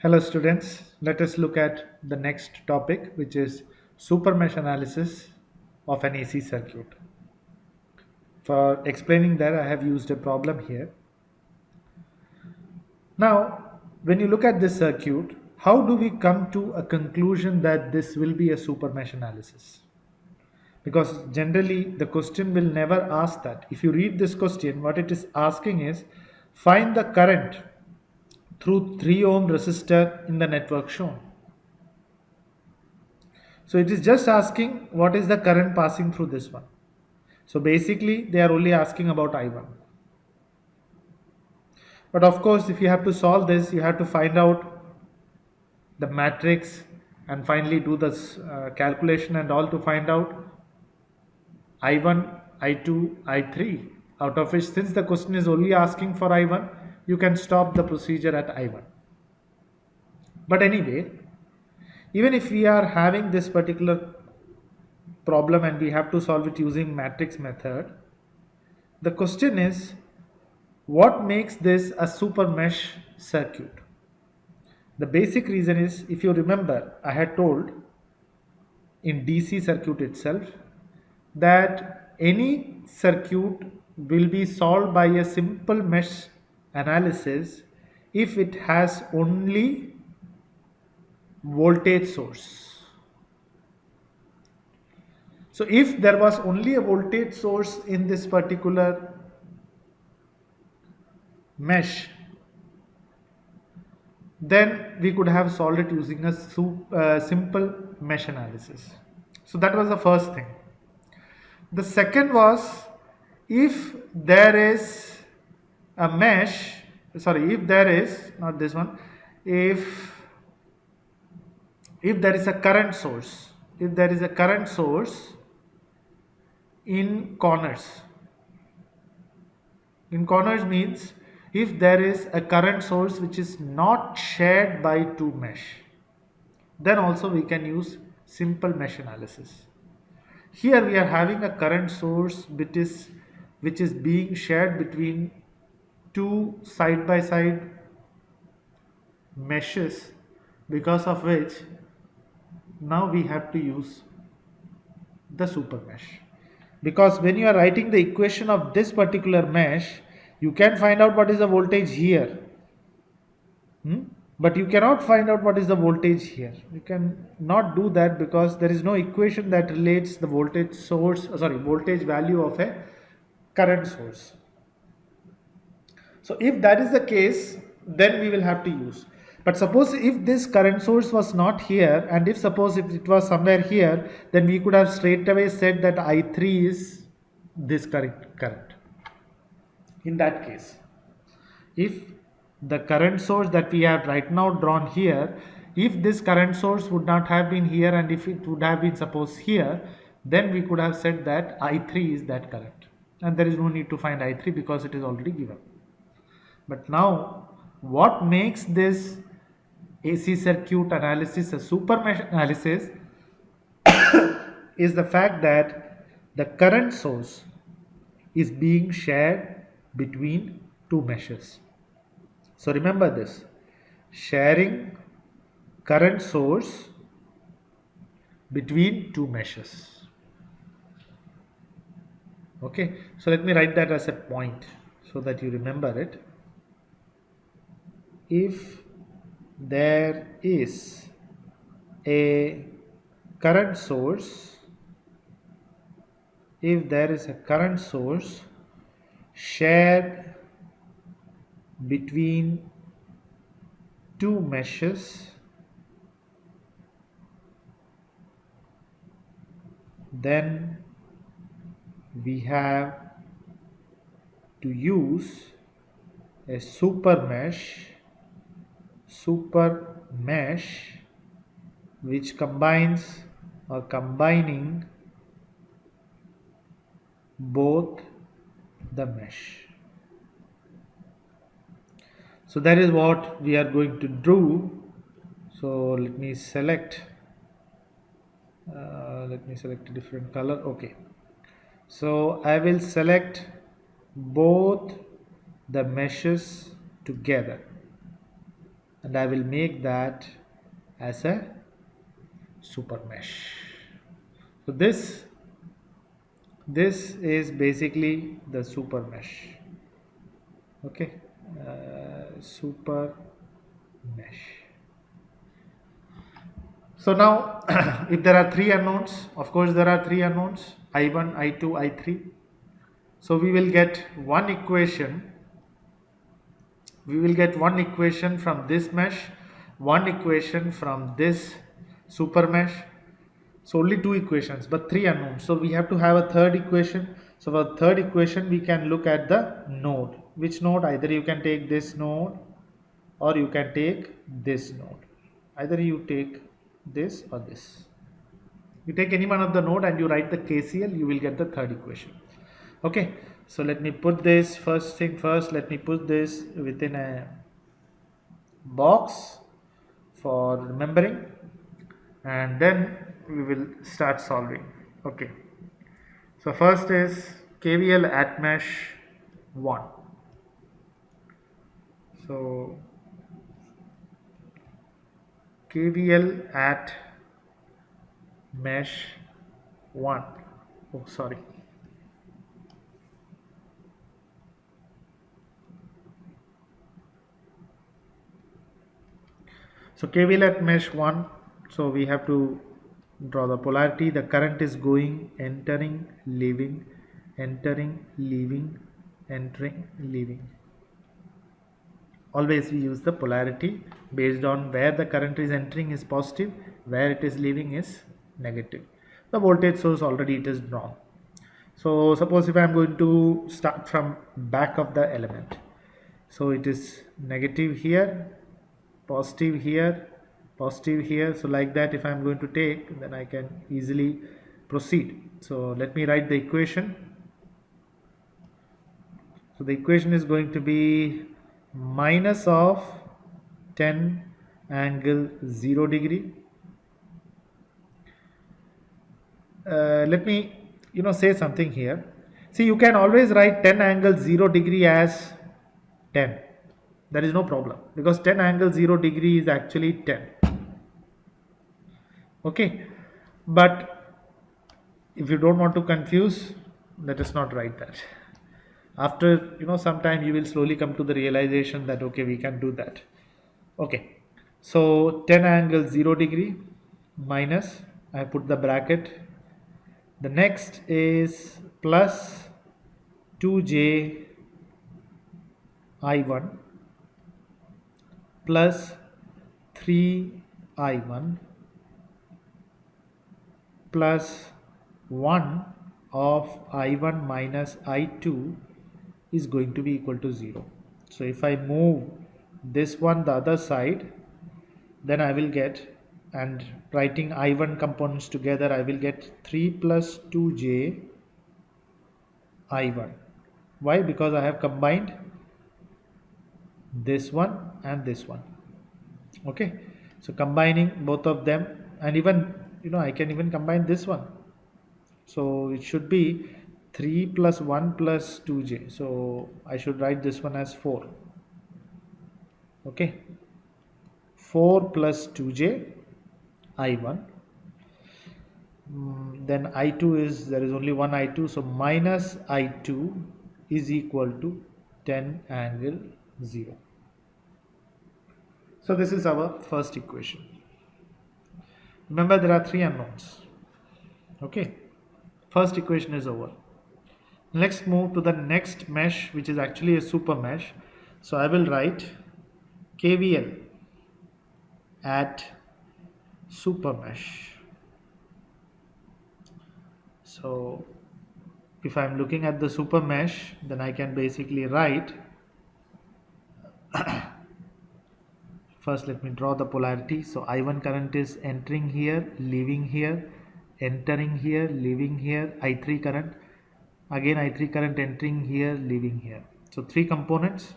Hello students, let us look at the next topic, which is super mesh analysis of an AC circuit. For explaining that, I have used a problem here. Now, when you look at this circuit, how do we come to a conclusion that this will be a super mesh analysis? Because generally the question will never ask that. If you read this question, what it is asking is find the current through 3 ohm resistor in the network shown. So it is just asking what is the current passing through this one. So basically they are only asking about I1. But of course, if you have to solve this, you have to find out the matrix and finally do this calculation and all to find out I1, I2, I3. Out of which, since the question is only asking for I1, you can stop the procedure at I1. But anyway, even if we are having this particular problem and we have to solve it using matrix method, the question is what makes this a super mesh circuit? The basic reason is, if you remember, I had told in DC circuit itself that any circuit will be solved by a simple mesh analysis if it has only voltage source. So if there was only a voltage source in this particular mesh, then we could have solved it using a simple mesh analysis. So that was the first thing. The second was, if there is a mesh, sorry, if there is, not this one, if there is a current source, if there is a current source in corners, in corners means if there is a current source which is not shared by two mesh, then also we can use simple mesh analysis. Here we are having a current source which is being shared between two side by side meshes, because of which now we have to use the super mesh. Because when you are writing the equation of this particular mesh, you can find out what is the voltage here. But you cannot find out what is the voltage here. You can not do that because there is no equation that relates the voltage source, voltage value of a current source. So if that is the case, then we will have to use. But suppose if this current source was not here, and if it was somewhere here, then we could have straight away said that I3 is this current. In that case, if the current source that we have right now drawn here, if this current source would not have been here and if it would have been suppose here, then we could have said that I3 is that current, and there is no need to find I3 because it is already given. But now what makes this AC circuit analysis a super mesh analysis is the fact that the current source is being shared between two meshes. So remember this, sharing current source between two meshes. Okay, so let me write that as a point so that you remember it. If there is a current source, shared between two meshes, then we have to use a super mesh which combines or combining both the mesh. So that is what we are going to do. So let me select a different color. Okay, so I will select both the meshes together. and I will make that as a super mesh. So this is basically the super mesh. Okay, super mesh. So now if there are three unknowns, of course there are three unknowns, I1, I2, I3. So we will get one equation from this mesh, one equation from this super mesh. So only two equations but three unknowns, so we have to have a third equation. So for third equation we can look at the node. Which node? Either you can take this node or you can take this node. Either you take this or this. You take any one of the node and you write the KCL, you will get the third equation. Okay, so let me put this first thing first. Let me put this within a box for remembering, and then we will start solving. Okay, so first is KVL at mesh 1. So KVL at mesh 1. Oh, sorry. So KVL at mesh 1, so we have to draw the polarity. The current is going, entering, leaving, entering, leaving, entering, leaving. Always we use the polarity based on where the current is entering is positive, where it is leaving is negative. The voltage source already it is drawn. So suppose if I am going to start from back of the element, so it is negative here, positive here, positive here. So like that if I am going to take, then I can easily proceed. So let me write the equation. So the equation is going to be minus of 10 angle 0 degree. Let me say something here. See, you can always write 10 angle 0 degree as 10. There is no problem because 10 angle 0 degree is actually 10. Okay, but if you don't want to confuse, let us not write that. After some time you will slowly come to the realization that okay, we can do that. Okay, so 10 angle 0 degree minus, I put the bracket. The next is plus 2j I1 plus 3I1 plus 1 of I1 minus I2 is going to be equal to 0. So if I move this one the other side, then I will get, and writing I1 components together, I will get 3 plus 2j I1. Why? Because I have combined this one and this one. Okay, so combining both of them, and even I can even combine this one. So it should be 3 plus 1 plus 2j. So I should write this one as 4. Okay, 4 plus 2j I1. Then I2 is, there is only one I2, so minus I2 is equal to 10 angle 0. So this is our first equation. Remember there are three unknowns. Okay, first equation is over. Let's move to the next mesh, which is actually a super mesh. So I will write KVL at super mesh. So if I am looking at the super mesh, then I can basically write first let me draw the polarity. So I1 current is entering here, leaving here, entering here, leaving here. I3 current, again I3 current entering here, leaving here. So three components.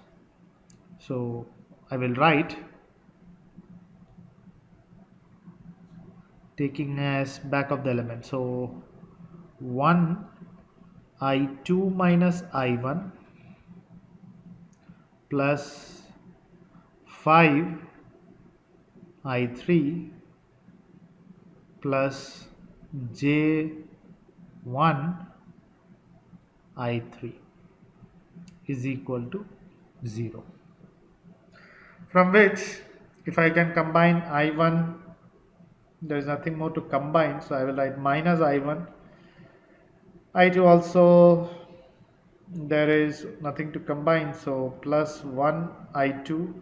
So I will write taking as back of the element. So 1 I2 minus I1 plus 5 I3 plus J1 I3 is equal to 0. From which, if I can combine I1, there is nothing more to combine, so I will write minus I1. I2 also, there is nothing to combine, so plus 1 I2.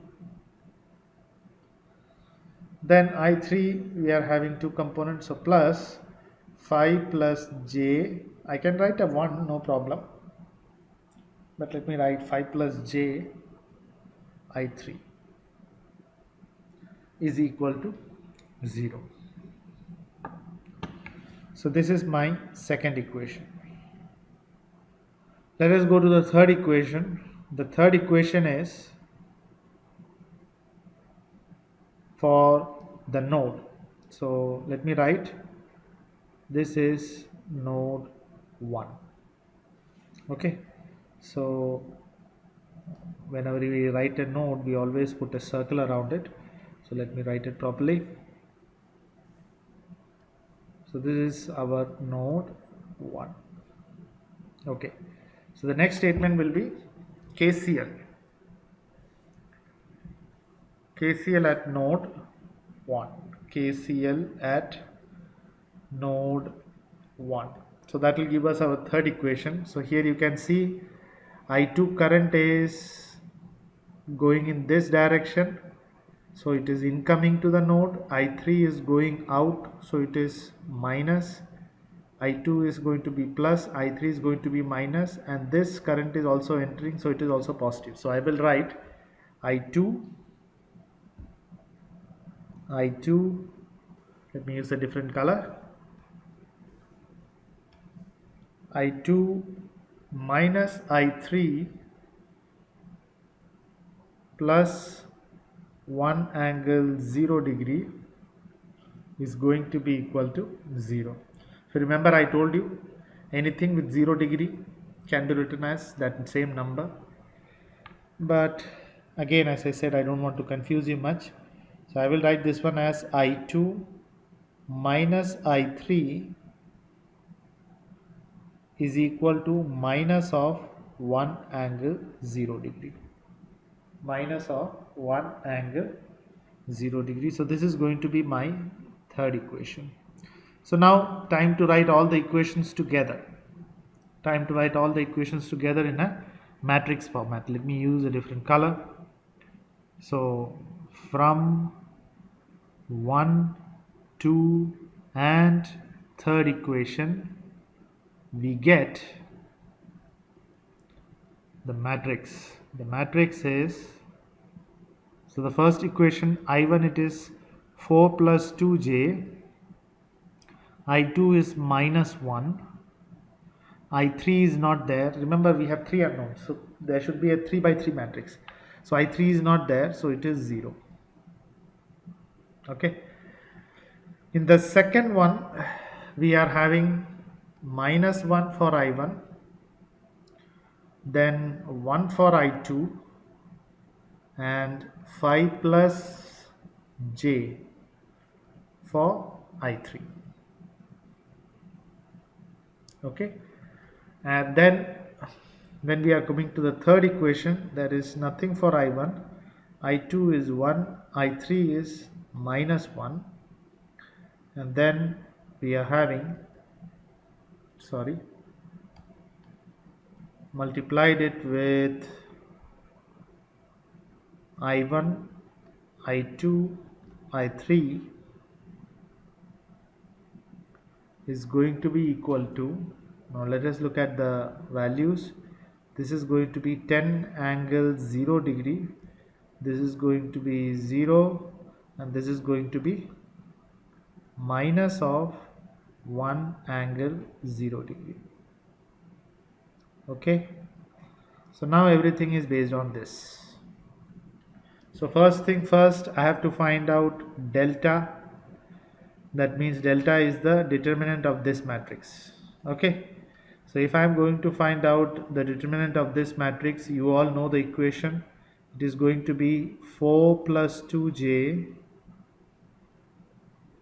Then I3, we are having two components, so plus 5 plus J. I can write a 1, no problem. But let me write 5 plus J I3 is equal to 0. So this is my second equation. Let us go to the third equation. The third equation is for the node. So let me write, this is node 1. Okay, so whenever we write a node, we always put a circle around it. So let me write it properly. So this is our node 1. Okay, so the next statement will be KCL. KCL at node 1. KCL at node 1. So that will give us our third equation. So here you can see I2 current is going in this direction, so it is incoming to the node. I3 is going out, so it is minus. I2 is going to be plus, I3 is going to be minus, and this current is also entering, so it is also positive. So I will write I2, let me use a different color, I2 minus I3 plus 1 angle 0 degree is going to be equal to 0. If you remember, I told you anything with 0 degree can be written as that same number. But again, as I said, I don't want to confuse you much. So I will write this one as I2 minus I3 is equal to minus of 1 angle 0 degree. Minus of 1 angle 0 degree. So this is going to be my third equation. So now time to write all the equations together. Time to write all the equations together in a matrix format. Let me use a different color. So from 1, 2 and third equation, we get the matrix. The matrix is, so the first equation I1, it is 4 plus 2j, I2 is minus 1, I3 is not there. Remember, we have 3 unknowns, so there should be a 3 by 3 matrix. So I3 is not there, so it is 0. Okay. In the second one, we are having minus 1 for I1, then 1 for I2, and 5 plus j for I3. Okay, and then when we are coming to the third equation, there is nothing for I1, I2 is 1, I3 is minus 1, and then we are having, multiplied it with I1, I2, I3 is going to be equal to, now let us look at the values. This is going to be 10 angle 0 degree, this is going to be 0, and this is going to be minus of 1 angle 0 degree. Okay, so now everything is based on this. So first thing first, I have to find out delta. That means delta is the determinant of this matrix. Okay, so if I am going to find out the determinant of this matrix, you all know the equation. It is going to be 4 plus 2j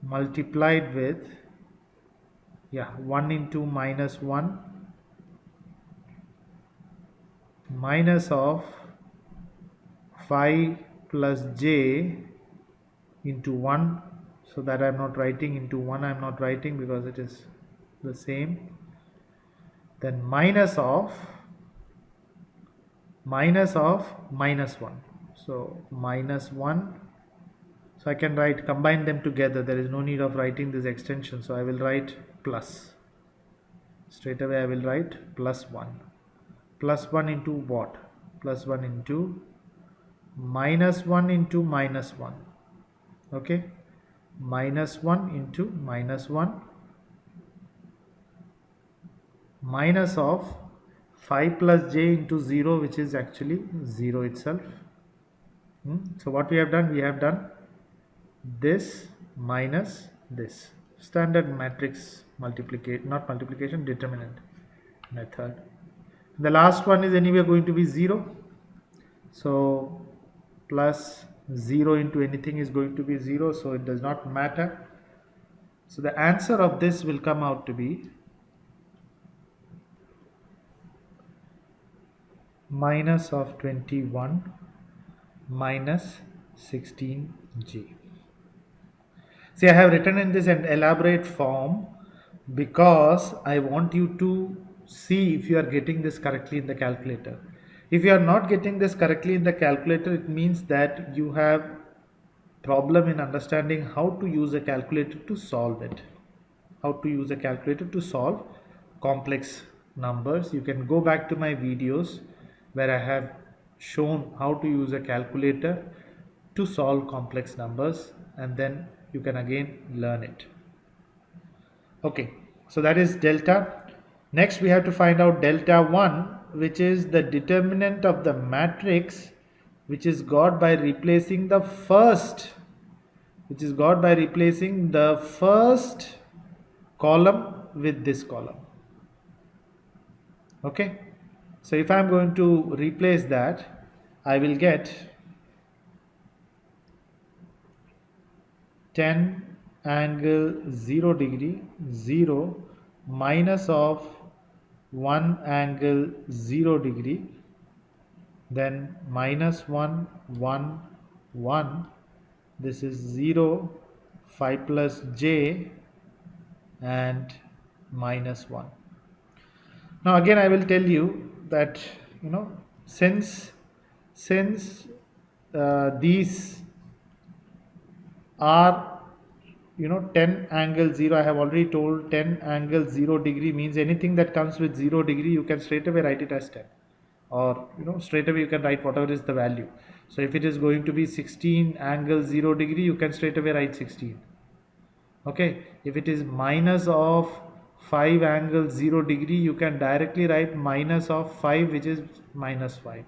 multiplied with 1 into minus 1 minus of 5 plus j into 1, so that I am not writing into 1, I am not writing because it is the same, then minus of minus 1, so minus 1, so I can write, combine them together, there is no need of writing this extension, so I will write plus, straight away I will write plus 1 into what, plus 1 into minus 1 into minus 1, okay, minus 1 into minus 1 minus of 5 plus j into 0, which is actually 0 itself. So what we have done, we have done this minus this, standard matrix multiplication, not multiplication, determinant method. The last one is anyway going to be 0, so plus 0 into anything is going to be 0, so it does not matter. So the answer of this will come out to be minus of 21 minus 16j. See, I have written in this an elaborate form because I want you to see if you are getting this correctly in the calculator. If you are not getting this correctly in the calculator, it means that you have problem in understanding how to use a calculator to solve it. How to use a calculator to solve complex numbers. You can go back to my videos where I have shown how to use a calculator to solve complex numbers, and then you can again learn it. Okay, so that is delta. Next we have to find out delta 1, which is the determinant of the matrix, which is got by replacing the first column with this column. Okay, so if I am going to replace that, I will get 10 angle 0 degree 0 minus of 1 angle 0 degree, then minus 1 1 1, this is 0 5 plus j and minus 1. Now again I will tell you that, since these are 10 angle 0, I have already told 10 angle 0 degree means anything that comes with 0 degree you can straight away write it as 10, or straight away you can write whatever is the value. So if it is going to be 16 angle 0 degree, you can straight away write 16. Okay, if it is minus of 5 angle 0 degree, you can directly write minus of 5, which is minus 5.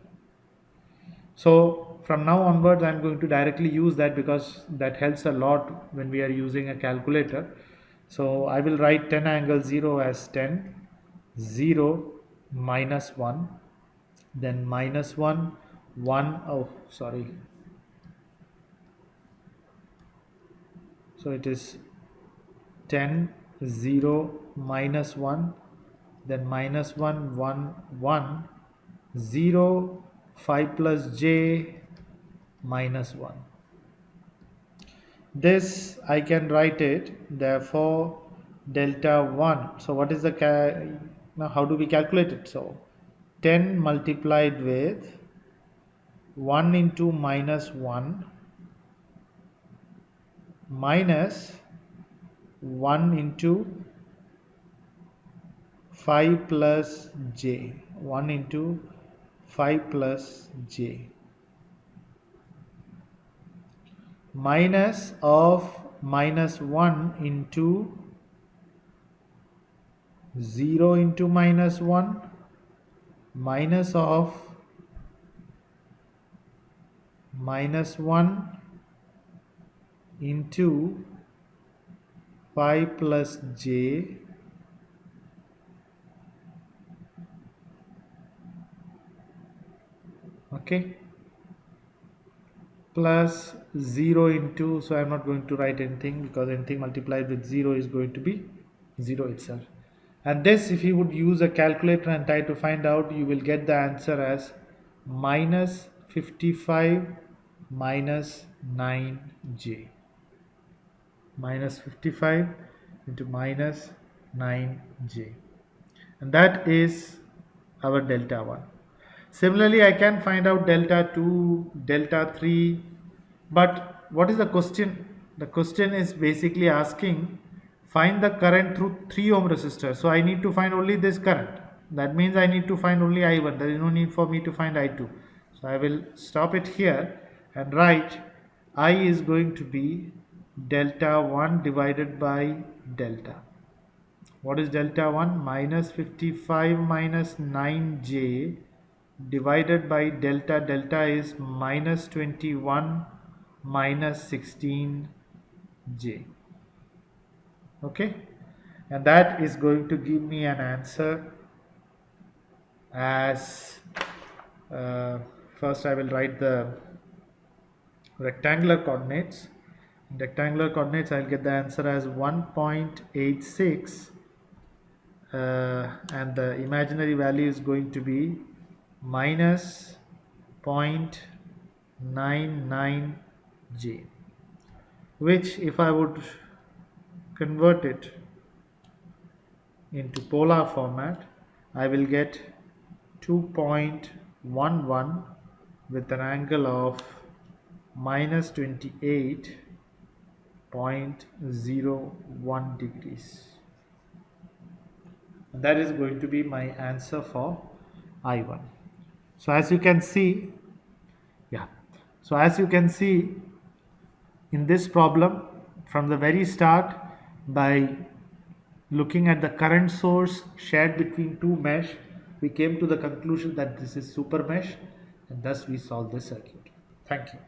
So from now onwards I am going to directly use that because that helps a lot when we are using a calculator. So I will write 10 angle 0 as 10 0 minus 1, then minus 1 1, oh sorry, so it is 10 0 minus 1, then minus 1 1 1 0 5 plus j minus 1. This I can write it, therefore delta 1. So what is the now how do we calculate it? So 10 multiplied with 1 into minus 1 minus 1 into 5 plus j, 1 into 5 plus j, minus of minus 1 into 0 into minus 1 minus of minus 1 into 5 plus j okay. plus 0 into, so I'm not going to write anything because anything multiplied with 0 is going to be 0 itself. And this, if you would use a calculator and try to find out, you will get the answer as minus 55 minus 9j. Minus 55 into minus 9j. And that is our delta 1. Similarly, I can find out delta 2, delta 3, but what is the question? The question is basically asking find the current through 3 ohm resistor. So I need to find only this current. That means I need to find only I1. There is no need for me to find I2. So I will stop it here and write I is going to be delta 1 divided by delta. What is delta 1? Minus 55 minus 9j divided by delta. Delta is minus 21 minus 16j. Okay, and that is going to give me an answer as first I will write the rectangular coordinates. In rectangular coordinates I'll get the answer as 1.86 and the imaginary value is going to be minus 0.99j, which if I would convert it into polar format, I will get 2.11 with an angle of minus 28.01 degrees. And that is going to be my answer for I1. So as you can see, in this problem, from the very start, by looking at the current source shared between two mesh, we came to the conclusion that this is super mesh, and thus we solve this circuit. Thank you.